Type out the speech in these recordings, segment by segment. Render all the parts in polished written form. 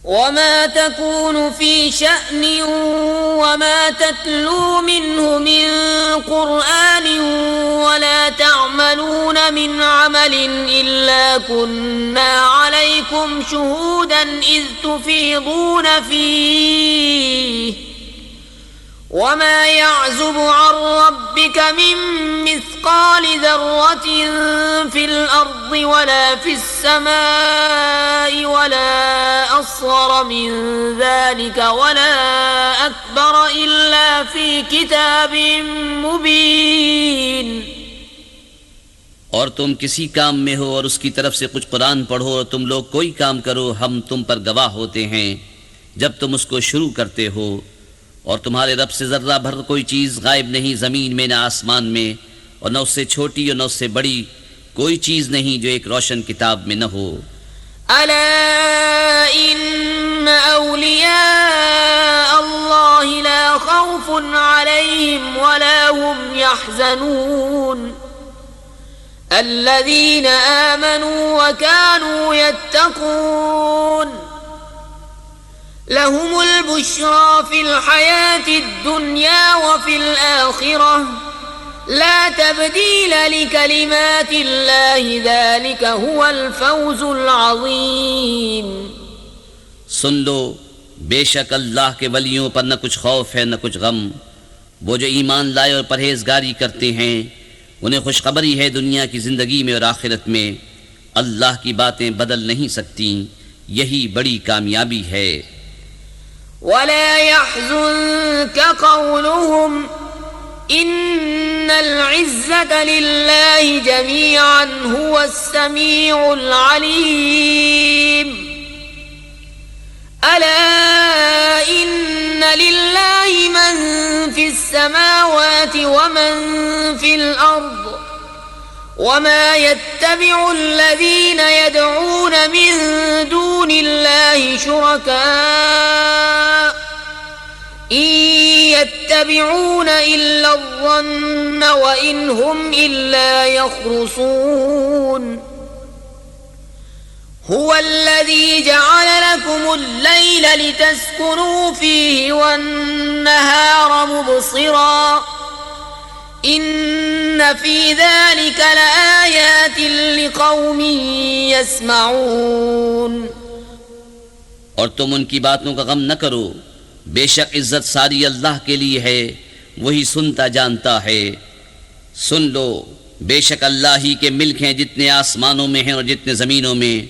وما تكون في شأن وما تتلو منه من قرآن ولا تعملون من عمل إلا كنا عليكم شهودا إذ تفيضون فيه وما يعزب عن ربك من مثقال ذرة في الأرض ولا في السماء ولا أصغر من ذلك ولا أكبر إلا في كتاب مبين। और तुम किसी काम में हो और उसकी तरफ से कुछ कुरान पढ़ो और तुम लोग कोई काम करो, हम तुम पर गवाह होते हैं जब तुम उसको शुरू करते हो। और तुम्हारे रब से जर्रा भर कोई चीज गायब नहीं जमीन में न आसमान में, और न उससे छोटी और न उससे बड़ी कोई चीज नहीं जो एक रोशन किताब में न हो। अला इन्न औलिया अल्लाह ला खौफुन अलैहिम वला हुम यहज़नून अल्लज़ीना आमनू व कानू यत्तकून लहुमुल बुश्रा फिल हयातिद दुनिया व फिल आखिरह ला तब्दील लिकलिमातिल्लाहि ज़ालिका हुवल फौज़ुल अज़ीम। सुन लो, बेशक अल्लाह के वलियों पर न कुछ खौफ है न कुछ गम। वो जो ईमान लाए और परहेजगारी करते हैं उन्हें खुशखबरी है दुनिया की जिंदगी में और आखिरत में। अल्लाह की बातें बदल नहीं सकती, यही बड़ी कामयाबी है। वला यहज़ुनका क़ौलुहुम इन्नल इज़्ज़ता लिल्लाहि जमीअन हुवस समीउल अलीम। अला इन्न लिल्लाहि मन फिस समावाति व मन फिल अर्द वमा यत्तबिउ अल्लज़ीना यदऊन मिन दूनिल्लाहि शुरका यत्तबिऊन इल्ला ज़न्न व इन हुम इल्ला यख़रुसून। हुवल्लज़ी जअल लकुमुल लैला लितस्कुनू फ़ीहि वन्नहारा मुबसिरा इन्न फ़ी ज़ालिका लआयातिन लिक़ौमिन यस्मऊन। और तुम उनकी बातों का गम न करो, बेशक इज्जत सारी अल्लाह के लिए है, वही सुनता जानता है। सुन लो, बेशक अल्लाह ही के मिल्क हैं जितने आसमानों में हैं और जितने ज़मीनों में।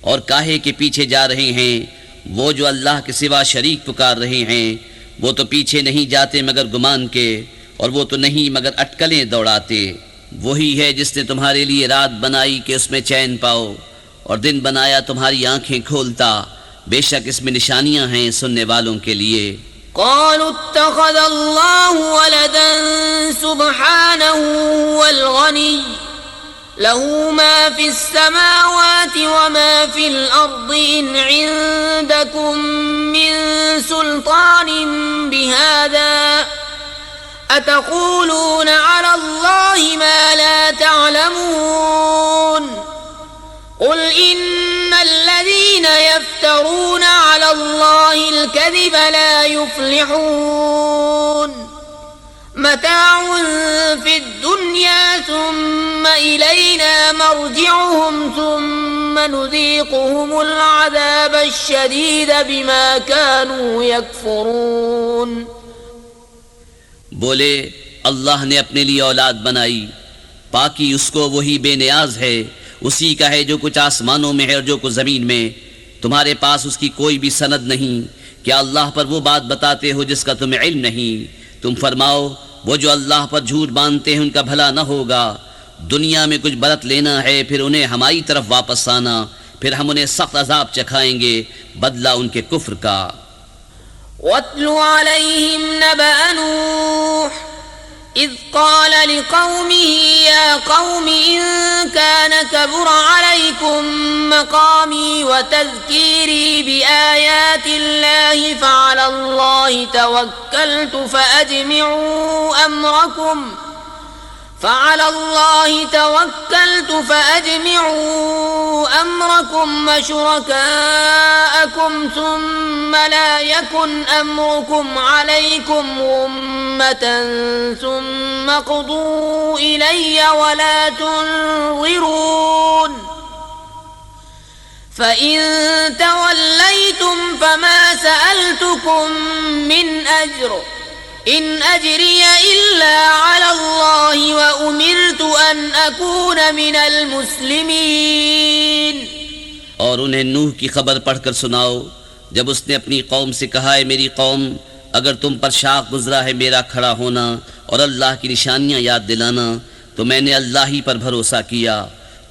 और काहे के पीछे जा रहे हैं वो जो अल्लाह के सिवा शरीक पुकार रहे हैं, वो तो पीछे नहीं जाते मगर गुमान के, और वो तो नहीं मगर अटकलें दौड़ाते। वही है जिसने तुम्हारे लिए रात बनाई कि उसमें चैन पाओ, और दिन बनाया तुम्हारी आंखें खोलता। बेशक इसमें निशानियां हैं सुनने वालों के लिए। क़ालू इत्तख़ज़ल्लाहु वलदन सुब्हानहु वल गनी लहू मा फिस समावाति व मा फिल अर्दि इन इंदकुम मिन सुल्तानिन बिहाज़ा अतक़ूलून अला अल्लाहि मा ला तअलमून। क़ुल इन्नल्लज़ीना यफ्तरून अला अल्लाहिल कज़िब ला युफ़्लिहून। मताउन फ़िद दुनिया सुम्मा इलैना मर्जिउहुम सुम्मा नुज़ीक़ुहुमुल अज़ाबश शदीद बिमा कानू यकफ़ुरून। बोले, अल्लाह ने अपने लिए औलाद बनाई, पाकी उसको, वही बेनियाज है। उसी का है जो कुछ आसमानों में है और जो कुछ ज़मीन में। तुम्हारे पास उसकी कोई भी सनद नहीं। क्या अल्लाह पर वो बात बताते हो जिसका तुम्हें इल्म नहीं? तुम फरमाओ, वो जो अल्लाह पर झूठ बांधते हैं उनका भला न होगा। दुनिया में कुछ बरत लेना है, फिर उन्हें हमारी तरफ वापस आना, फिर हम उन्हें सख्त अजाब चखाएंगे बदला उनके कुफ्र का। वत्लु अलैहिम नबअ नूह इज़ क़ाल लिक़ौमिही या क़ौमि इन कान कबुर अलैकुम मक़ामी व तज़कीरी बिआयातिल्लाहि फ़अलल्लाहि तवक्कलतु فعلى الله توكلت فأجمعوا أمركم وشركاءكم ثم لا يكن أمركم عليكم غمة ثم قضوا إلي ولا تنظرون فإن توليتم فما سألتكم من أجر إن أجري إلا على الله وأمرت أن أكون من المسلمين। और उन्हें नूह की खबर पढ़कर सुनाओ जब उसने अपनी कौम से कहा है मेरी कौम अगर तुम पर शाख गुजरा है मेरा खड़ा होना और अल्लाह की निशानियां याद दिलाना तो मैंने अल्लाह ही पर भरोसा किया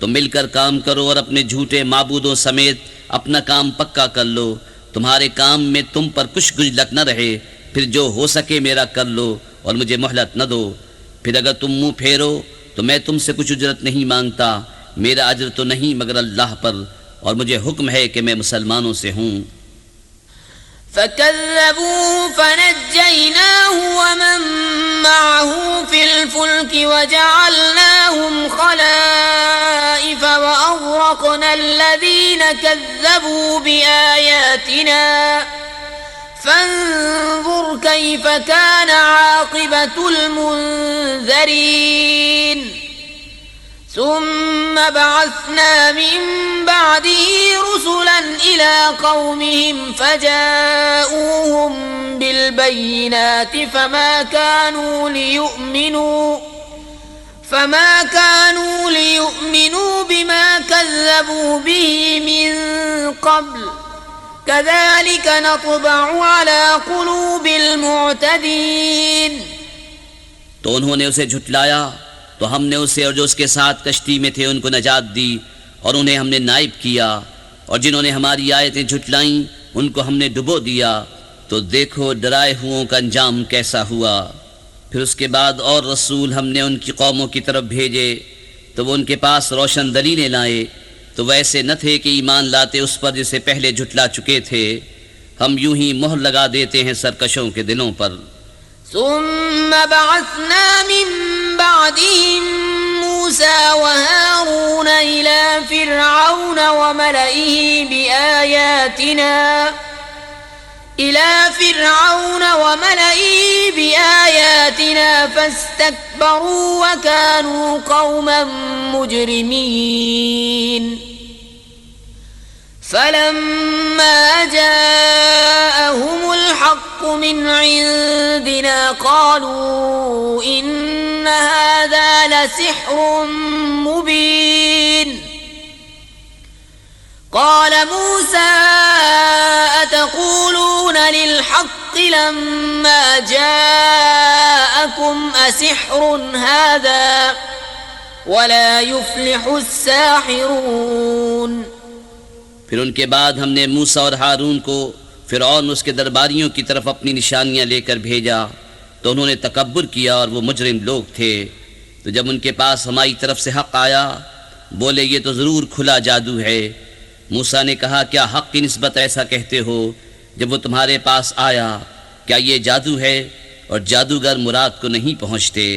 तो मिलकर काम करो और अपने झूठे माबूदों समेत अपना काम पक्का कर लो तुम्हारे काम में तुम पर कुछ गुजलक न रहे फिर जो हो सके मेरा कर लो और मुझे मोहलत न दो फिर अगर तुम मुंह फेरो तो मैं तुमसे कुछ उजरत नहीं मांगता मेरा अजर तो नहीं मगर अल्लाह पर और मुझे हुक्म है कि मैं मुसलमानों से हूँ। فكذبوه فنجيناه ومن معه في الفلك وجعلناهم خلائف وأغرقنا الذين كذبوا بآياتنا فانظر كيف كان عاقبة المنذرين ثم بعثنا من بعده رسلا إلى قومهم فجاءوهم بالبينات فما كانوا ليؤمنوا بما كذبوا به من قبل كذلك نطبع على قلوب المعتدين। तो उन्होंने उसे झुटलाया तो हमने उसे और जो उसके साथ कश्ती में थे उनको नजात दी और उन्हें हमने नाइब किया और जिन्होंने हमारी आयतें झुटलाईं उनको हमने डुबो दिया तो देखो डराए हुओं का अंजाम कैसा हुआ। फिर उसके बाद और रसूल हमने उनकी कौमों की तरफ भेजे तो वो उनके पास रोशन दलीलें लाए तो वैसे न थे कि ईमान लाते उस पर जिसे पहले झुटला चुके थे हम यूं ही मोहर लगा देते हैं सरकशों के दिलों पर। ثم بعثنا من بعدهم موسى وهارون إلى فرعون وملئه بآياتنا فاستكبروا وكانوا قوما مجرمين فلما جاءهم الحق من عندنا قالوا إن هذا لسحر مبين قال موسى أتقولون للحق لما جاءكم أسحر هذا ولا يفلح الساحرون। फिर उनके बाद हमने मूसा और हारून को फिरौन उसके दरबारियों की तरफ अपनी निशानियां लेकर भेजा तो उन्होंने तकब्बुर किया और वो मुजरिम लोग थे। तो जब उनके पास हमारी तरफ से हक़ आया बोले ये तो ज़रूर खुला जादू है। मूसा ने कहा क्या हक़ की निस्बत ऐसा कहते हो जब वो तुम्हारे पास आया क्या ये जादू है और जादूगर मुराद को नहीं पहुँचते।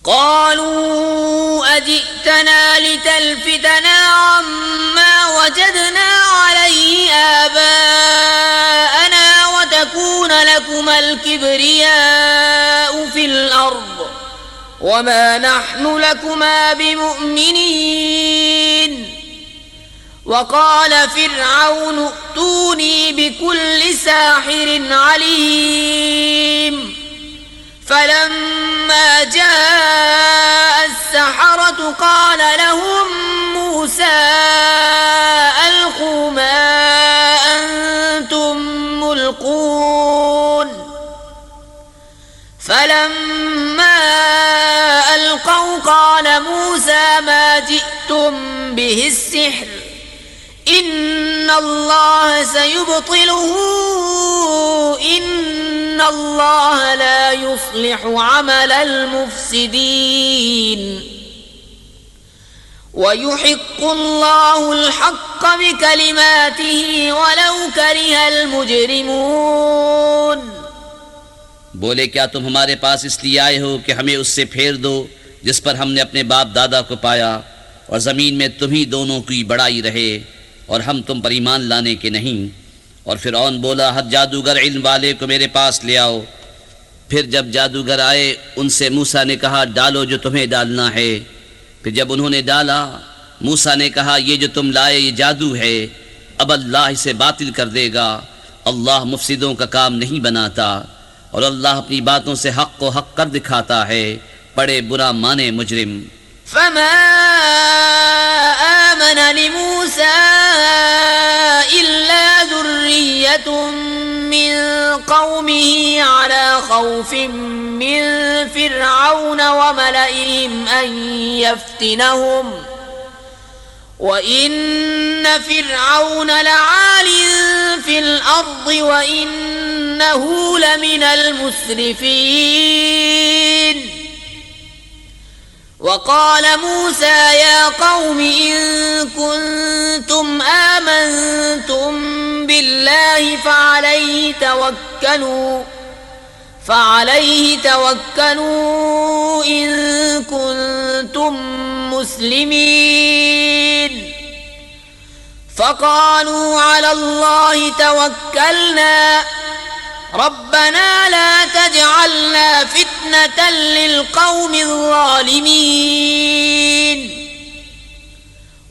قالوا أجئتنا لتلفتنا عما وجدنا عليه آباءنا وتكون لكما الكبرياء في الأرض وما نحن لكما بمؤمنين وقال فرعون ائتوني بكل ساحر عليم فلما جاء السحرة قال لهم موسى ألقوا ما أنتم ملقون فلما ألقوا قال موسى ما جئتم به السحر إن الله سيبطله إن الله لا يصلح عمل المفسدين ويحق الله الحق بكلماته ولو كره المجرمون। बोले क्या तुम हमारे पास इसलिए आए हो कि हमें उससे फेर दो जिस पर हमने अपने बाप दादा को पाया, और ज़मीन में तुम्ही दोनों की बड़ाई रहे, और हम तुम पर ईमान लाने के नहीं। और फिरौन बोला, हर जादूगर इल्म वाले को मेरे पास ले आओ। फिर जब जादूगर आए, उनसे मूसा ने कहा, डालो जो तुम्हें डालना है। फिर जब उन्होंने डाला, मूसा ने कहा, ये जो तुम लाए ये जादू है, अब अल्लाह इसे बातिल कर देगा। अल्लाह मुफसिदों का काम नहीं बनाता, और अल्लाह अपनी बातों से हक को हक कर दिखाता है। बड़े बुरा माने मुजरिम। फमा आमन लिमूसा इल्ला ज़ुर्रिय्यतुम मिन क़ौमिही अला ख़ौफ़िन मिन फ़िरऔन व मलइहिम अन यफ्तिनहुम व इन्न फ़िरऔन लआलिन फ़िल अर्ज़ि व इन्नहु लमिनल मुस्रिफ़ीन। वक़ाल मूसा या क़ौमि इन कुन्तुम आमन्तुम बिल्लाहि फ़अलैहि तवक्कलू इन कुन्तुम मुस्लिमीन। फ़क़ालू अलल्लाहि तवक्कलना रब्बना ला तजअलना फितनतन लिलक़ौमिज़ ज़ालिमीन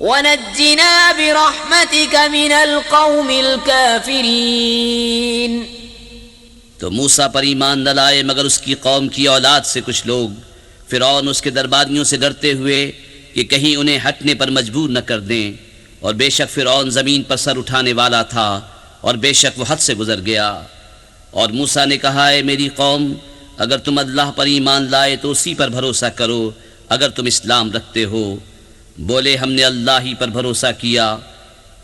वनज्जिना बिरहमतिक मिनल क़ौमिल काफ़िरीन। तो मूसा पर ईमान न लाए मगर उसकी कौम की औलाद से कुछ लोग। फिरौन उसके दरबारियों से डरते हुए कि कहीं उन्हें हटने पर मजबूर न कर दें, और बेशक फिरौन ज़मीन पर सर उठाने वाला था, और बेशक वो हद से गुजर गया। और मूसा ने कहा, है मेरी कौम, अगर तुम अल्लाह पर ईमान लाए तो उसी पर भरोसा करो अगर तुम इस्लाम रखते हो। बोले, हमने अल्लाह ही पर भरोसा किया।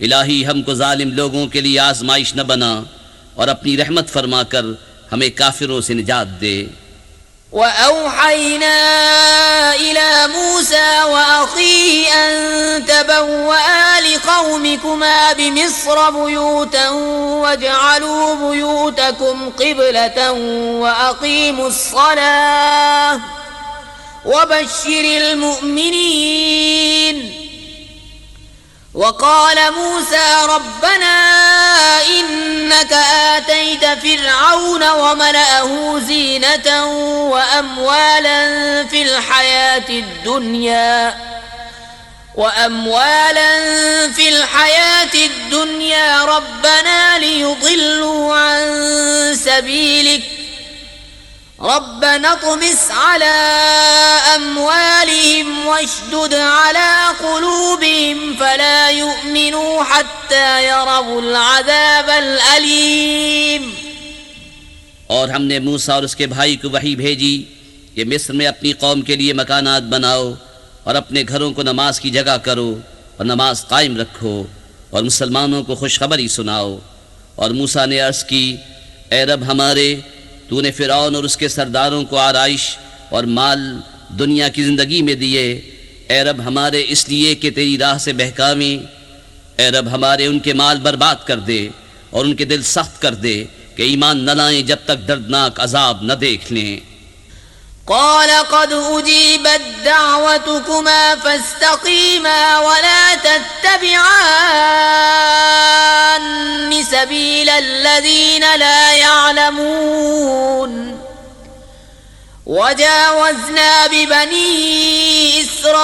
इलाही हमको जालिम लोगों के लिए आजमाइश न बना, और अपनी रहमत फरमा कर हमें काफिरों से निजात दे। वअौहैना इला मूसा वअखीहि अन तबव्वआ लिक़ौमिकुमा बिमिस्र बुयूतन वजअलू बुयूतकुम क़िबलतन वअक़ीमुस्सलाह वबश्शिरिल मुअमिनीन। वक़ाल मूसा रब्बना इन्नक आतैत फ़िरऔन वमलअहू ज़ीनतन वअम्वालन फ़िल हयाति दुनिया रब्बना लियुज़िल्लू अन सबीलिक रब्बना तुमिस अला अम्वालिहिम वश्दुद अला क़ुलूबिहिम फला युमिनू हत्ता यरवुल अज़ाबल अलीम। और हमने मूसा और उसके भाई को वही भेजी कि मिस्र में अपनी कौम के लिए मकानात बनाओ, और अपने घरों को नमाज की जगह करो, और नमाज कायम रखो, और मुसलमानों को खुशखबरी सुनाओ। और मूसा ने अर्ज़ की, ए रब हमारे, तूने फ़िरऔन और उसके सरदारों को आराइश और माल दुनिया की ज़िंदगी में दिए। ए रब हमारे, इसलिए कि तेरी राह से बहकावें। ए रब हमारे, उनके माल बर्बाद कर दे, और उनके दिल सख्त कर दे कि ईमान न लाएं जब तक दर्दनाक अजाब न देख लें। क़ाल क़द उजीबत दअवतुकुमा फ़स्तक़ीमा वला तत्तबिअन्नि सबीलल लज़ीना ला यअलमून। वजावज़ना बिबनी इस्राईल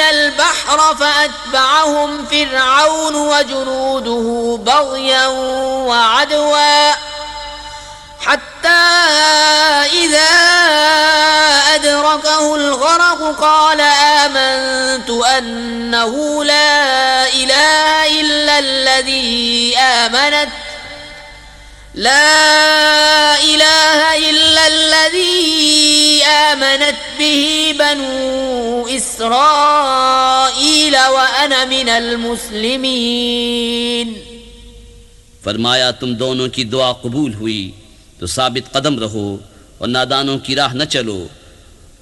البحر فأتبعهم فرعون وجنوده بغيا وعدوا حتى إذا أدركه الغرق قال آمنت أنه لا إله إلا الذي آمنت به بنو إسرائيل وأنا من المسلمين। फरमाया, तुम दोनों की दुआ कबूल हुई तो साबित कदम रहो और नादानों की राह न चलो।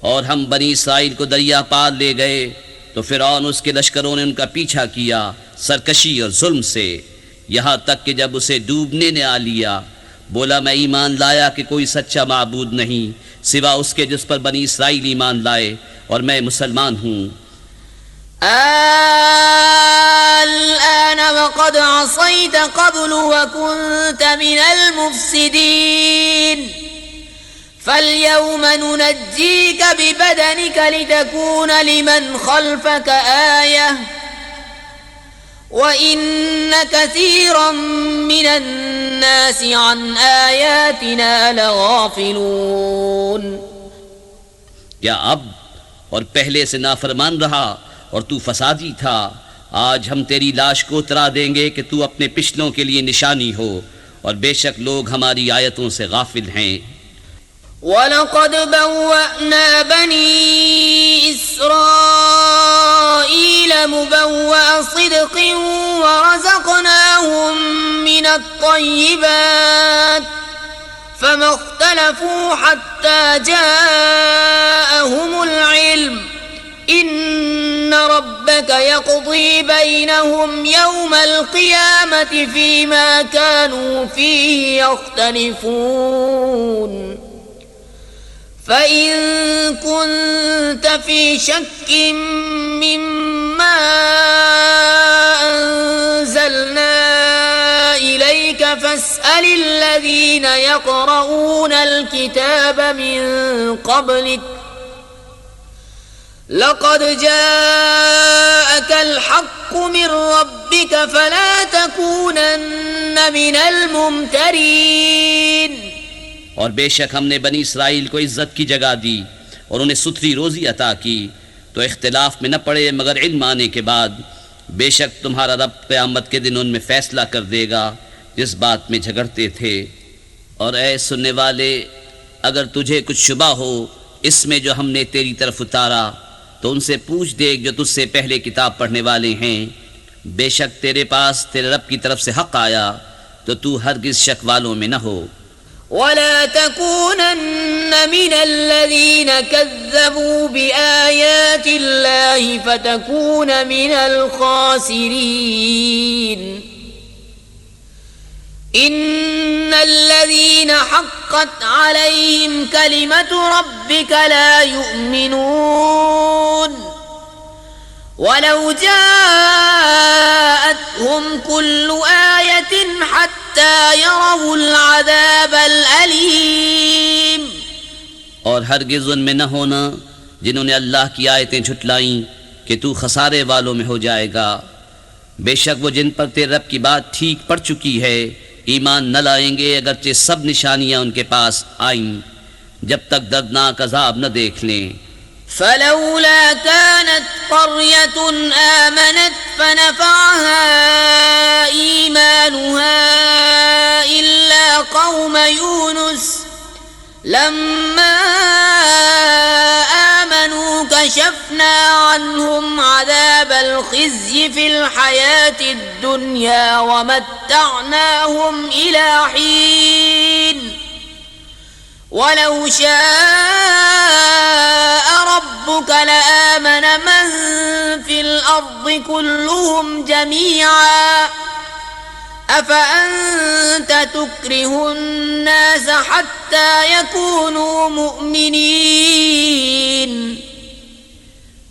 और हम बनी इसराइल को दरिया पार ले गए तो फिरौन उसके लश्करों ने उनका पीछा किया सरकशी और जुल्म से, यहाँ तक कि जब उसे डूबने ने आ लिया बोला मैं ईमान लाया कि कोई सच्चा माबूद नहीं सिवा उसके जिस पर बनी इसराइल ईमान लाए और मैं मुसलमान हूँ। الآن وقد عصيت قبل وكنت من المفسدين فاليوم ننجيك ببدنك لتكون لمن خلفك آية وإن كثيرا من الناس عن آياتنا لغافلون। क्या अब और पहले से नाफरमान रहा और तू फसादी था, आज हम तेरी लाश को उतरा देंगे कि तू अपने पिछलों के लिए निशानी हो और बेशक लोग हमारी आयतों से गाफिल हैं। वलक़द बव्वअना बनी इस्राईल मुबव्वअ सिद्क़िन वरज़क़नाहुम मिनत-तय्यिबात फमा इख्तलफ़ू हत्ता जाअहुमुल इल्म इन्न रब्बक यक़ज़ी बैनहुम यौमल क़ियामति फ़ीमा कानू फ़ीहि यख़्तलिफ़ून। فإن كنت في شك مما أنزلنا إليك فاسأل الذين يقرؤون الكتاب من قبلك لقد جاءك الحق من ربك فلا تكونن من الممترين। और बेशक हमने बनी इसराइल को इज्जत की जगह दी और उन्हें सुथरी रोजी अता की तो इख्तिलाफ में न पड़े मगर इल्म आने के बाद। बेशक तुम्हारा रब क़यामत के दिन उनमें फैसला कर देगा जिस बात में झगड़ते थे। और ऐ सुनने वाले, अगर तुझे कुछ शुबा हो इसमें जो हमने तेरी तरफ उतारा तो उनसे पूछ देख जो तुझसे पहले किताब पढ़ने वाले हैं। बेशक तेरे पास तेरे रब की तरफ से हक़ आया तो तू हरगिज़ शक वालों में न हो। ولا تكونن من الذين كذبوا بآيات الله فتكون من الخاسرين إن الذين حقت عليهم كلمة ربك لا يؤمنون ولو جاءتهم كل آية حتى يروا العذاب الأليم। और हरगिज़ उनमें न होना जिन्होंने अल्लाह की आयतें झुटलाईं कि तू खसारे वालों में हो जाएगा। बेशक वो जिन पर तेरे रब की बात ठीक पड़ चुकी है ईमान न लाएंगे अगरचे सब निशानियां उनके पास आईं जब तक दर्दनाक अजाब न देख लें। فلولا كانت قرية آمنت فنفعها إيمانها إلا قوم يونس لما آمنوا كشفنا عنهم عذاب الخزي في الحياة الدنيا ومتعناهم إلى حين ولو شاء ربك لآمن من في الأرض كلهم جميعا أفأنت تكره الناس حتى يكونوا مؤمنين।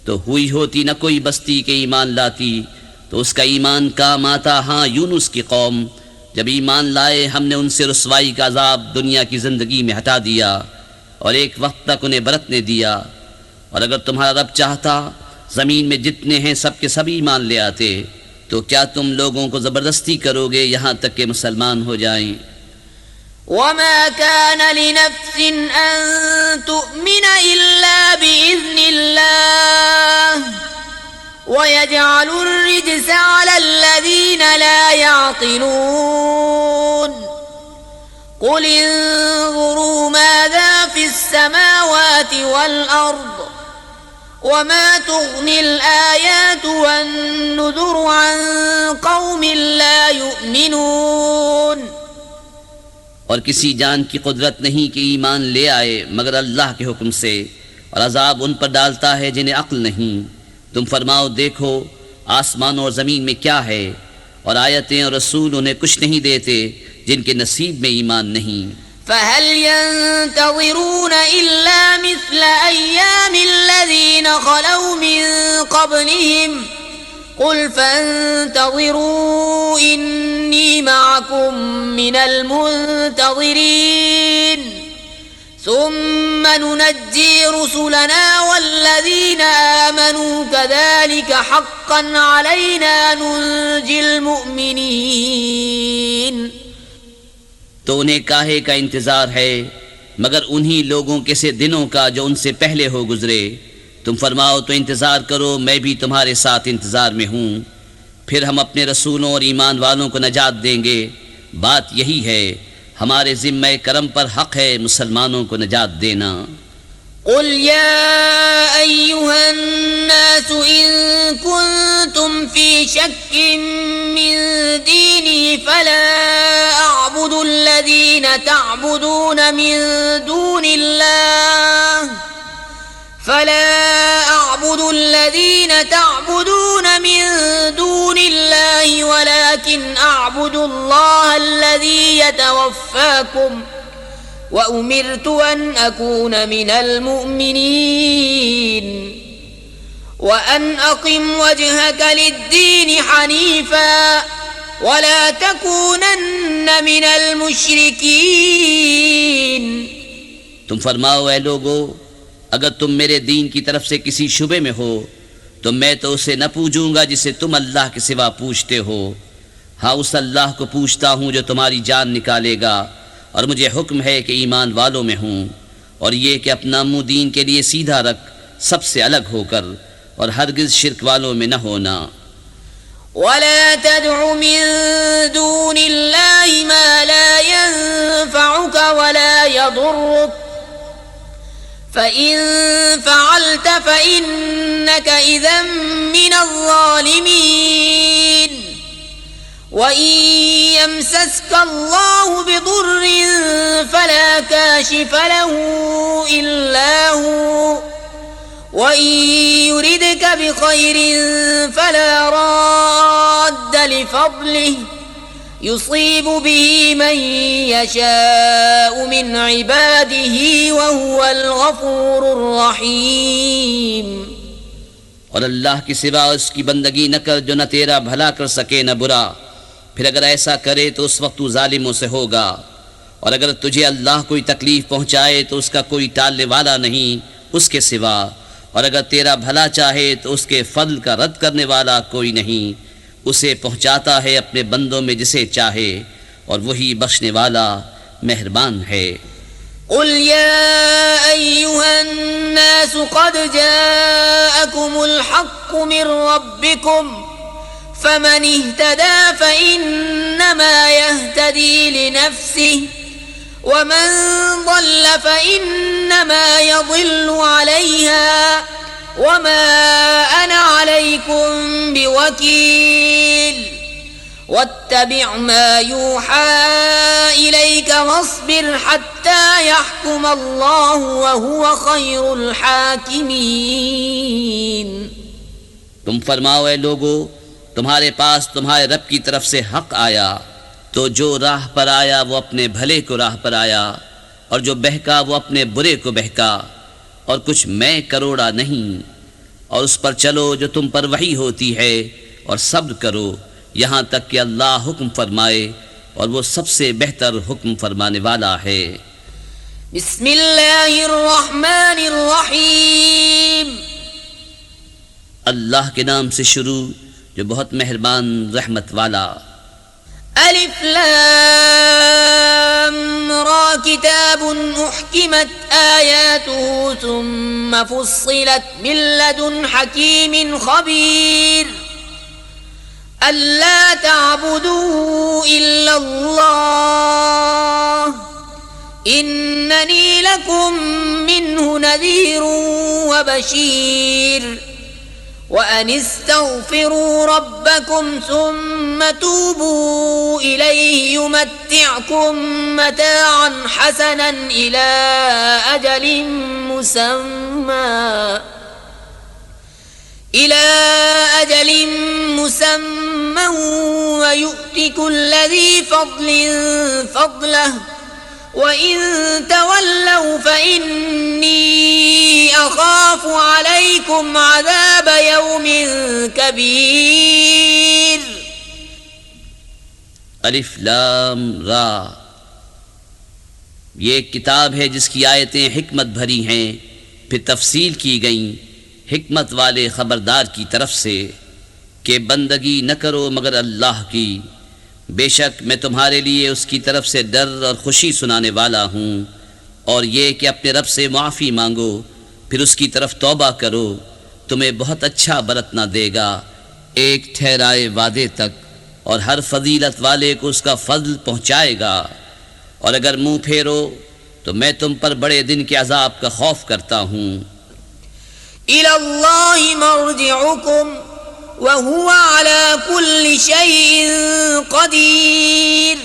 तो हुई होती न कोई बस्ती के ईमान लाती तो उसका ईमान काम आता। हाँ, यूनुस की कौम जब ईमान लाए हमने उनसे रुसवाई का अजाब दुनिया की ज़िंदगी में हटा दिया और एक वक्त तक उन्हें बरतने दिया। और अगर तुम्हारा रब चाहता ज़मीन में जितने हैं सब के सब ईमान ले आते तो क्या तुम लोगों को ज़बरदस्ती करोगे यहाँ तक कि मुसलमान हो जाएं। वमा कान लिनफ्सिन अन तुअमिन इल्ला बिइज़्निल्लाह वयजअलुर रिज्स अलल्लज़ीना ला यअक़िलून क़ुल इंज़ुरू माज़ा फ़िस्समावाति वल अर्ज़ वमा तुग़निल आयातु वन्नुज़ुरु अन क़ौमिन ला युअमिनून। और किसी जान की कुदरत नहीं कि ईमान ले आए मगर अल्लाह के हुक्म से और अजाब उन पर डालता है जिन्हें अक्ल नहीं। तुम फरमाओ देखो आसमान और ज़मीन में क्या है और आयतें और रसूल उन्हें कुछ नहीं देते जिनके नसीब में ईमान नहीं। فهل ينتظرون إلا مثل أيام الذين خلوا من قبلهم قل فانتظروا إني معكم من المنتظرين ثم ننجي رسلنا والذين آمنوا كذلك حقا علينا ننجي المؤمنين। तो उन्हें काहे का इंतजार है मगर उन्हीं लोगों के से दिनों का जो उनसे पहले हो गुजरे। तुम फरमाओ तो इंतजार करो, मैं भी तुम्हारे साथ इंतजार में हूँ। फिर हम अपने रसूलों और ईमान वालों को नजात देंगे। बात यही है, हमारे जिम्मे करम पर हक है मुसलमानों को नजात देना। قل يا أيها الناس إن كنتم في شك من ديني فلا أعبد الذين تعبدون من دون الله ولكن أعبد الله الذي يتوفاكم وأمرت أن أكون من المؤمنين وأن أقم وجهك للدين حنيفا ولا تكونن من المشركين। तुम फरमाओ ऐ लोगो, अगर तुम मेरे दीन की तरफ से किसी शुबे में हो तो मैं तो उसे न पूजूंगा जिसे तुम अल्लाह के सिवा पूजते हो। हाँ, उस अल्लाह को पूजता हूँ जो तुम्हारी जान निकालेगा, और मुझे हुक्म है कि ईमान वालों में हूँ, और ये कि अपना मुँह दीन के लिए सीधा रख सबसे अलग होकर, और हरगिज शिर्क वालों में न होना। वला तदउ मिन दूनिल्लाहि मा ला यंफउक वला यदुर्रुक फ़इन फ़अल्त फ़इन्नक इज़न मिनज़्ज़ालिमीन वइन यमसस्क अल्लाहु बिदुर्रिन फ़ला काशिफ़ लहू इल्ला हू वइन युरिदक बिख़ैरिन फ़ला राद्द लिफ़ज़लिहि युसीब बिही मन यशाअ मिन इबादिही वहुवल गफूरुर रहीम। और अल्लाह के सिवा उसकी बंदगी न कर जो न तेरा भला कर सके न बुरा। फिर अगर ऐसा करे तो उस वक्त तू जालिमों से होगा, और अगर तुझे अल्लाह कोई तकलीफ पहुँचाए तो उसका कोई टालने वाला नहीं उसके सिवा, और अगर तेरा भला चाहे तो उसके फضل का रद्द करने वाला कोई नहीं। उसे पहुँचाता है अपने बंदों में जिसे चाहे, और वही बख्शने वाला मेहरबान है। قل يا أيها الناس قد جاءكم الحق من ربكم فمن اهتدى فإنما يهتدي لنفسه ومن ضل فإنما يضل عليها وما أنا عليكم بوكيل واتبع ما يوحى إليك واصبر حتى يحكم الله وهو خير الحاكمين। तुम फरमाओ ऐ लोगो, तुम्हारे पास तुम्हारे रब की तरफ से हक आया, तो जो राह पर आया वो अपने भले को राह पर आया, और जो बहका वो अपने बुरे को बहका, और कुछ मैं करोड़ा नहीं। और उस पर चलो जो तुम पर वही होती है, और सब्र करो यहाँ तक कि अल्लाह हुक्म फरमाए, और वो सबसे बेहतर हुक्म फरमाने वाला है। बिस्मिल्लाहिर्रहमानिर्रहीम। अल्लाह के नाम से शुरू जो बहुत मेहरबान रहमत वाला। अलिफ लाम रा किताबुन उहकिमत आयातुहु सुम्मा फुस्सिलत मिन लदुन हकीमिन खबीर अल्ला ताबुदू इल्लल्लाह इन्ननी लकुम मिन्हु नज़ीरुन व बशीर व अनिस्तग़फिरू रब्बकुम सुम्मा तूबू इलैहि युमत्तिअकुम मताअन हसनन इला अजलिन मुसम्मा إلى أجل مسمى ويؤت كل ذي فضل فضله وإن تولوا فإني أخاف عليكم عذاب يوم كبير. अलिफ लाम रा, ये एक किताब है जिसकी आयतें हिकमत भरी हैं, फिर तफसील की गईं हिकमत वाले खबरदार की तरफ से कि बंदगी न करो मगर अल्लाह की। बेशक मैं तुम्हारे लिए उसकी तरफ से डर और खुशी सुनाने वाला हूँ, और ये कि अपने रब से माफ़ी मांगो फिर उसकी तरफ तौबा करो, तुम्हें बहुत अच्छा बरतना देगा एक ठहराए वादे तक, और हर फजीलत वाले को उसका फजल पहुँचाएगा। और अगर मुँह फेरो तो मैं तुम पर बड़े दिन के अजाब का खौफ करता हूँ। इलल्लाहि मर्जिउकुम व हुवा अला कुल्लि शैइन क़दीर।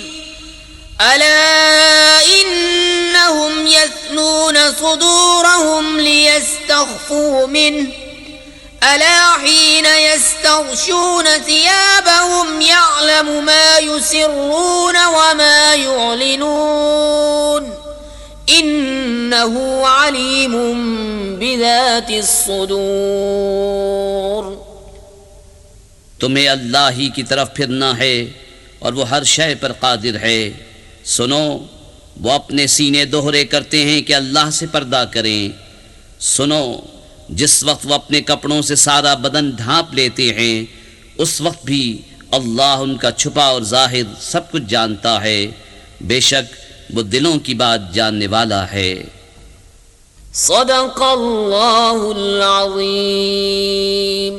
अला इन्नहुम यस्नून सुदूरहुम लियस्तख्फू मिन्हु अला हीन यस्तग़शून थियाबहुम यअलमु मा युसिर्रून व मा युअलिनून इन्नहु अलीमुम बिज़ातिस सुदूर। तुम्हें अल्लाह ही की तरफ फिरना है और वो हर शय पर कादिर है। सुनो, वो अपने सीने दोहरे करते हैं कि अल्लाह से पर्दा करें। सुनो, जिस वक्त वो अपने कपड़ों से सारा बदन ढांप लेते हैं उस वक्त भी अल्लाह उनका छुपा और जाहिर सब कुछ जानता है। बेशक वो दिलों की बात जानने वाला है। सदक़ल्लाहुल अज़ीम।